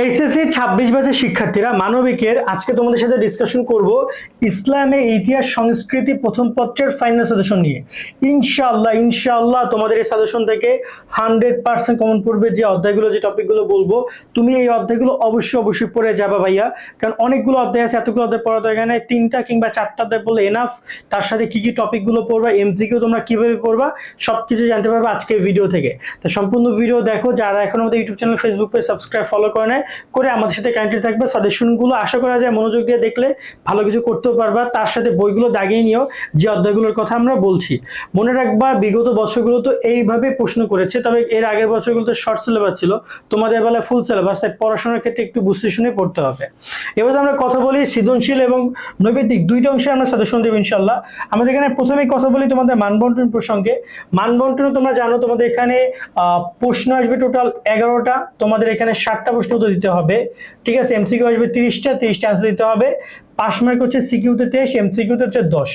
HSC ২৬ ব্যাচের শিক্ষার্থীরা মানবিকের আজকে তোমাদের সাথে ডিসকাশন করব ইসলামে ইতিহাস সংস্কৃতি প্রথম পত্রের ফাইনাল সাজেশন নিয়ে। ইনশাআল্লাহ তোমাদের এই সাজেশন থেকে 100% কমন পড়বে। যে অধ্যায়গুলো যে টপিকগুলো বলবো তুমি এই অধ্যায়গুলো অবশ্যই পড়ে যাবা ভাইয়া, কারণ অনেকগুলো অধ্যায় আছে, এতগুলো অধ্যায় পড়া দরকার নেই। 3টা কিংবা 4টা অধ্যায় পড়লে এনাফ। তার সাথে কি কি টপিকগুলো পড়বা, এমসিকিউ তোমরা কিভাবে পড়বা সবকিছু জানতে পারবে আজকের ভিডিও থেকে। তো সম্পূর্ণ ভিডিও দেখো। যারা এখন আমাদের YouTube channel Facebook page subscribe follow করে নেয় করে আমাদের সাথে কানেক্টেড থাকবে। সাজেশনগুলো আশা করা যায় মনোযোগ দিয়ে দেখলে ভালো কিছু করতেও পারবা। তার সাথে বইগুলো দাগিয়ে নিও যে অধ্যায়গুলোর কথা আমরা বলছি। মনে রাখবা বিগত বছরগুলো তো এইভাবে প্রশ্ন করেছে, তবে এর আগের বছরগুলোতে শর্ট সিলেবাস ছিল, তোমাদের বেলায় ফুল সিলেবাস, তাই পড়াশোনার ক্ষেত্রে একটু বুঝতে শুনে পড়তে হবে। এবার আমরা কথা বলি সৃজনশীল এবং নৈবেদিক দুইটা অংশে আমরা সাজেশন দেব ইনশাল্লাহ। আমাদের এখানে প্রথমেই কথা বলি তোমাদের মানবন্টন প্রসঙ্গে। মানবন্টন তোমরা জানো, তোমাদের এখানে প্রশ্ন আসবে টোটাল 11টা, তোমাদের এখানে 60টা প্রশ্ন উত্তর দিতে হবে, ঠিক আছে। এমসিকিউ আসবে 30টা অ্যান্সার দিতে হবে। পাস মার্ক হচ্ছে সিকিউতে 23, এমসিকিউতে হচ্ছে 10।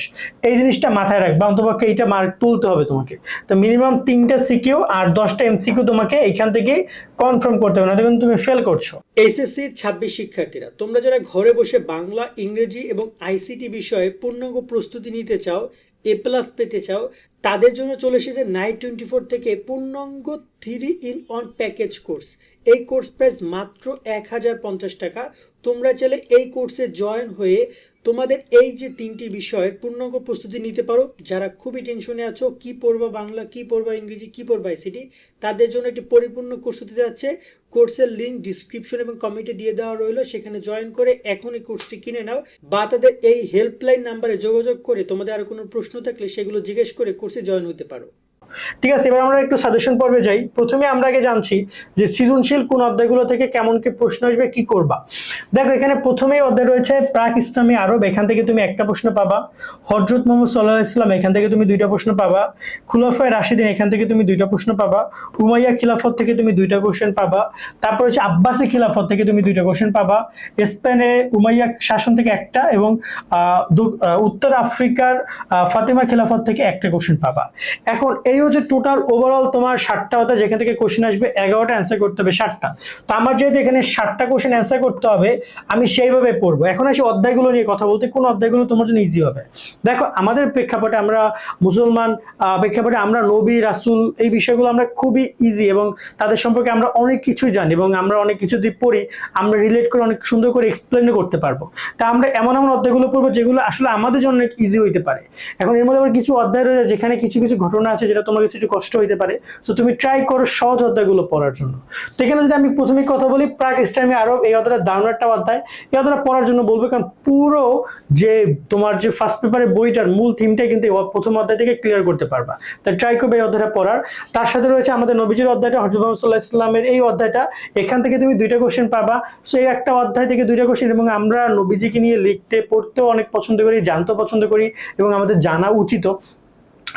এই জিনিসটা মাথায় রাখবা, অন্তপক্ষে এইটা মার্ক তুলতে হবে তোমাকে। তো মিনিমাম 3টা সিকিউ আর 10টা এমসিকিউ তোমাকে এখান থেকে কনফার্ম করতে হবে, না দেখুন তুমি ফেল করছো। এইচএসসি 26 শিক্ষার্থীরা, তোমরা যারা ঘরে বসে বাংলা, ইংরেজি এবং আইসিটি বিষয়ে পূর্ণাঙ্গ প্রস্তুতি নিতে চাও, A+ পেতে চাও, তাদের জন্য চলে এসেছে নাইট 24 থেকে পূর্ণাঙ্গ 3-in-1 প্যাকেজ কোর্স। এই কোর্স প্রাইস মাত্র 1050 টাকা। তোমরা চাইলে এই কোর্সে জয়েন হয়ে তোমাদের এই যে 3টি বিষয়ের পূর্ণাঙ্গ প্রস্তুতি নিতে পারো। যারা খুবই টেনশনে আছো, কি পড়বা বাংলা, কি পড়বা ইংরেজি, কি পড়বা আইসিটি, তাদের জন্য একটি পরিপূর্ণ কোর্স হতে যাচ্ছে। কোর্সের লিঙ্ক ডিসক্রিপশন এবং কমেন্টে দিয়ে দেওয়া রইলো, সেখানে জয়েন করে এখনই কোর্সটি কিনে নাও, বা তাদের এই হেল্পলাইন নাম্বারে যোগাযোগ করে তোমাদের আরো কোনো প্রশ্ন থাকলে সেগুলো জিজ্ঞেস করে কোর্সে জয়েন হতে পারো। ঠিক আছে, এবার আমরা একটু সাজেশন পর্বে যাই। প্রথমে আমরা আগে জানছি যে সৃজনশীল কোন অধ্যায়গুলো থেকে কেমন কি প্রশ্ন আসবে, কি করবা। দেখো এখানে প্রথমেই অধ্যায় রয়েছে প্রাক ইসলামী আরব, এখান থেকে তুমি একটা প্রশ্ন পাবা। হযরত মুহাম্মদ সাল্লাল্লাহু আলাইহি ওয়াসাল্লাম, এখান থেকে তুমি 2টা প্রশ্ন পাবা। খুলাফায়ে রাশিদিন, এখান থেকে তুমি 2টা প্রশ্ন পাবা। উমাইয়া খিলাফত থেকে তুমি 2টা কোশ্চেন পাবা। তারপর হচ্ছে আব্বাসি খিলাফত থেকে তুমি 2টা কোশ্চেন পাবা। স্পেনে উমাইয়া শাসন থেকে একটা, এবং উত্তর আফ্রিকার ফাতিমা খিলাফত থেকে একটা কোশ্চেন পাবা। এখন এই হচ্ছে টোটাল ওভারঅল তোমার 60টা অধ্যায়, যেখান থেকে কোশ্চেন আসবে 11টা অ্যান্সার করতে হবে 60টা। তো আমার যেহেতু এখানে 60টা কোশ্চেন অ্যান্সার করতে হবে, আমি সেইভাবে পড়বো। এখন আসি অধ্যায়গুলো নিয়ে কথা বলতে, কোন অধ্যায়গুলো তোমার জন্য ইজি হবে। দেখো আমাদের প্রেক্ষাপটে, আমরা মুসলমান প্রেক্ষাপটে, আমরা নবী রাসূল এই বিষয়গুলো আমরা খুবই ইজি, এবং তাদের সম্পর্কে আমরা অনেক কিছুই জানি, এবং আমরা অনেক কিছু দিয়ে পড়ি, আমরা রিলেট করে অনেক সুন্দর করে এক্সপ্লেন করতে পারবো। তা আমরা এমন অধ্যায়গুলো পড়বো যেগুলো আসলে আমাদের জন্য অনেক ইজি হইতে পারে। এখন এর মধ্যে আবার কিছু অধ্যায় রয়েছে যেখানে কিছু ঘটনা আছে যেটা তোমার কাছে একটু কষ্ট হইতে পারে। সো তুমি ট্রাই করো সহজ অধ্যায়গুলো পড়ার জন্য। তো এখানে যদি আমি প্রথমে কথা বলি প্রাক ইসলামী আরব, এই অধ্যায়টা দারুণ একটা অধ্যায়। এই অধ্যায়টা পড়ার জন্য বলবো, কারণ পুরো যে তোমার যে ফার্স্ট পেপারের বইটার মূল থিমটাই কিন্তু প্রথম অধ্যায় থেকে ক্লিয়ার করতে পারবা। তাই ট্রাই করবে এই অধ্যায়টা পড়ার। তার সাথে রয়েছে আমাদের নবীজির অধ্যায়টা, হযরত মুহাম্মদ সাল্লাল্লাহু আলাইহি ওয়াসাল্লামের এই অধ্যায়টা, এখান থেকে তুমি 2টা কোশ্চেন পাবা। সো এই একটা অধ্যায় থেকে 2টা কোশ্চেন, এবং আমরা নবীজিকে নিয়ে লিখতে পড়তেও অনেক পছন্দ করি, জানতেও পছন্দ করি, এবং আমাদের জানা উচিত।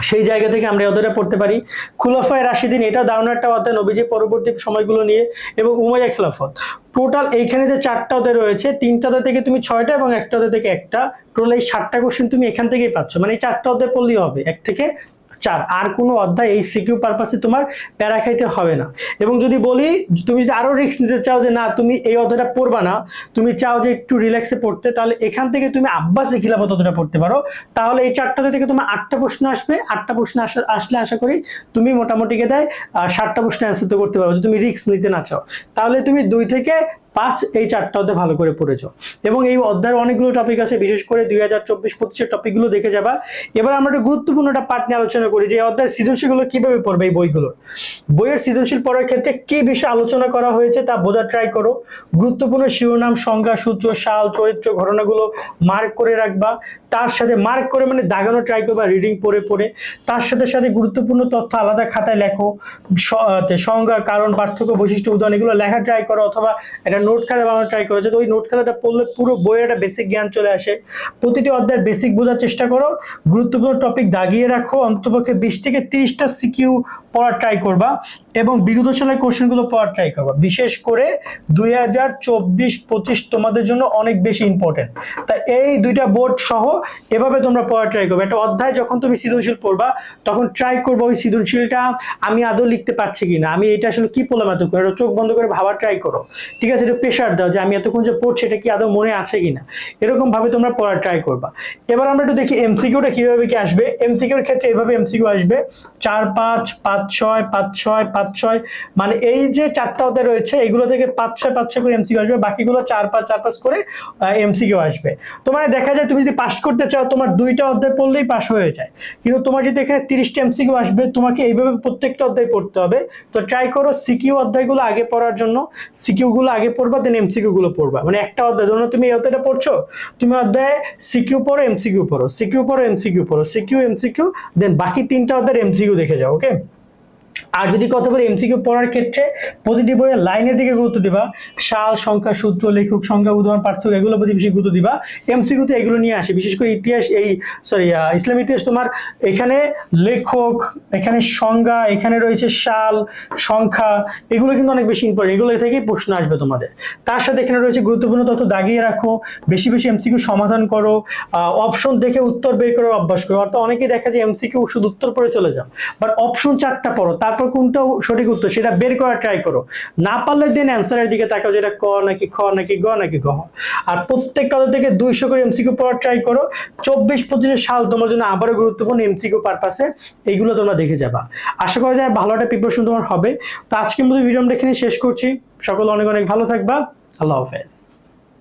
সেই জায়গা থেকে আমরা অধ্যায়টা পড়তে পারি। খুলাফায়ে রাশিদিন, এটা দারুণ একটা অধ্যায় নবীজির পরবর্তী সময়গুলো নিয়ে, এবং উমাইয়া খিলাফত। টোটাল এইখানে যে 4টা অধ্যায় রয়েছে, 3টা অধ্যায় থেকে তুমি 6টা এবং একটা অধ্যায় থেকে একটা, টোটাল এই 60টা কোশ্চেন তুমি এখান থেকেই পাচ্ছ। মানে এই 4টা অধ্যায় পড়লেই হবে, 1 থেকে 4। আর কোনো অধ্যায় এই সিকিউ পারপাসে তোমার প্যারা খাইতে হবে না। এবং যদি বলি তুমি যদি আরো রিস্ক নিতে চাও যে না তুমি এই অধ্যায়টা পড়বা না, তুমি চাও যে একটু রিল্যাক্সে পড়তে, তাহলে এখান থেকে তুমি আব্বাসি খিলাফত অধ্যায়টা পড়তে পারো। তাহলে এই 4টা থেকে তোমার 8টা প্রশ্ন আসবে। 8টা প্রশ্ন আসলে আশা করি তুমি মোটামুটি 60টা প্রশ্ন অ্যান্সার তো করতে পারো। যদি তুমি রিস্ক নিতে না চাও, তাহলে তুমি 2 থেকে 5 এই 4টা অধ্যায় ভালো করে পড়েছো। এবং এই অধ্যায়ের অনেকগুলো টপিক আছে, বিশেষ করে 2024-25 টপিকগুলো দেখে যাবা। এবার আমরা একটা গুরুত্বপূর্ণ একটা পার্ট নিয়ে আলোচনা করি, যে অধ্যায়ের সৃজনশীলগুলো কিভাবে পড়বে। এই বইয়ের সৃজনশীল পড়ার ক্ষেত্রে কি বিষয় আলোচনা করা হয়েছে তা বোঝার ট্রাই করো। গুরুত্বপূর্ণ শিরোনাম, সংজ্ঞা, সূত্র, সাল, চরিত্র, ঘটনাগুলো মার্ক করে রাখবা। তার সাথে মার্ক করে মানে দাগানো ট্রাই করবা রিডিং পড়ে। তার সাথে গুরুত্বপূর্ণ তথ্য আলাদা খাতায় লেখো। সংজ্ঞা, কারণ, পার্থক্য, বৈশিষ্ট্য, উদাহরণ এগুলো লেখা ট্রাই করো, অথবা একটা নোট খাতা বানানো ট্রাই করো, যাতে ওই নোট খাতাটা পড়লে পুরো বইয়ের একটা বেসিক জ্ঞান চলে আসে। প্রতিটি অধ্যায়ের বেসিক বোঝার চেষ্টা করো। গুরুত্বপূর্ণ টপিক দাগিয়ে রাখো। অন্ততপক্ষে 20 থেকে 30টা সিকিউ পড়ার ট্রাই করবা। এবং বিগত সালের কোশ্চেনগুলো পড়ার ট্রাই করবা, বিশেষ করে 2024-25 তোমাদের জন্য অনেক বেশি ইম্পর্টেন্ট। তাই এই দুইটা বোর্ড সহ এভাবে তোমরা পড়ার ট্রাই করবে। একটা অধ্যায় যখন তুমি সৃজনশীল পড়বা তখন ট্রাই করবো ওই সৃজনশীলটা আমি আদৌ লিখতে পারছি কিনা, আমি এটা আসলে কি পড়লাম এতক্ষণ, এটা চোখ বন্ধ করে ভাবার ট্রাই করো, ঠিক আছে? এটা প্রেশার দাও যে আমি এতক্ষণ যে পড়ছি এটা কি আদৌ মনে আছে কিনা, এরকম ভাবে তোমরা পড়ার ট্রাই করবা। এবার আমরা একটু দেখি এমসিকিউটা কিভাবে কি আসবে। এমসিকিউর ক্ষেত্রে এভাবে এমসিকিউ আসবে 4-5, 5-6, 5-6, 5-6, মানে এই যে চারটা অধ্যায় রয়েছে এগুলো থেকে 5-6, 5-6 করে এমসিকিউ আসবে, বাকিগুলো 4-5, 4-5 করে এমসিকিউ আসবে। তোমার দেখা যায় তুমি যদি পাস করতে চাও তোমার 2টা অধ্যায় পড়লেই পাস হয়ে যায়, কিন্তু তোমার যদি এখানে 30টা এমসিকিউ আসবে তোমাকে এইভাবে প্রত্যেকটা অধ্যায় পড়তে হবে। তো ট্রাই করো সিকিউ অধ্যায়গুলো আগে পড়ার জন্য, সিকিউ গুলো আগে পড়বা দেন এমসিকিউ গুলো পড়বা। মানে একটা অধ্যায় ধরো তুমি এই অধ্যায়টা পড়ছো, তুমি অধ্যায়ে সিকিউ পড়ো এমসিকিউ পড়ো, সিকিউ পড়ো এমসিকিউ পড়ো, সিকিউ এমসিকিউ, দেন বাকি 3টা অধ্যায়ের এমসিকিউ দেখে যাও, ওকে? আর যদি কথা বলি এমসিকিউ পড়ার ক্ষেত্রে প্রতিটি বইয়ের লাইনের দিকে গুরুত্ব দিবা, সাল, সংখ্যা, সূত্র, লেখক, সংখ্যা, উদাহরণ, পার্থক্য এগুলো প্রতি বেশি গুরুত্ব দিবা। এমসিকিউতে এগুলো নিয়ে আসে, বিশেষ করে ইতিহাস, ইসলামী ইতিহাস তোমার এখানে লেখক, এখানে সংজ্ঞা, এখানে রয়েছে সাল, সংখ্যা, এগুলো কিন্তু অনেক বেশি ইম্পর্টেন্ট, এগুলো থেকেই প্রশ্ন আসবে তোমাদের। তার সাথে এখানে রয়েছে গুরুত্বপূর্ণ তথ্য দাগিয়ে রাখো, বেশি বেশি এমসিকিউ সমাধান করো, অপশন দেখে উত্তর বের করার অভ্যাস করো। অর্থাৎ অনেকেই দেখা যায় এমসিকিউ শুধু উত্তর পড়ে চলে যাও, বাট অপশন 4টা পড়ো, তারপর কোনটা সঠিক উত্তর সেটা বের করার ট্রাই করো। না পারলে দেন অ্যান্সারের দিকে তাকাও, যেটা ক নাকি খ নাকি গ নাকি গ। আর প্রত্যেকটা থেকে 200 করে এমসিকিউ পড়ার ট্রাই করো। 24-25 সাল তোমার জন্য আবারও গুরুত্বপূর্ণ এমসিকিউ পারপাসে, এইগুলো তোমরা দেখে যাবা। আশা করা যায় ভালো একটা প্রিপারেশন তোমার হবে। তো আজকের মতো ভিডিও আমরা এখানে শেষ করছি। সকলে অনেক অনেক ভালো থাকবা। আল্লাহ হাফেজ।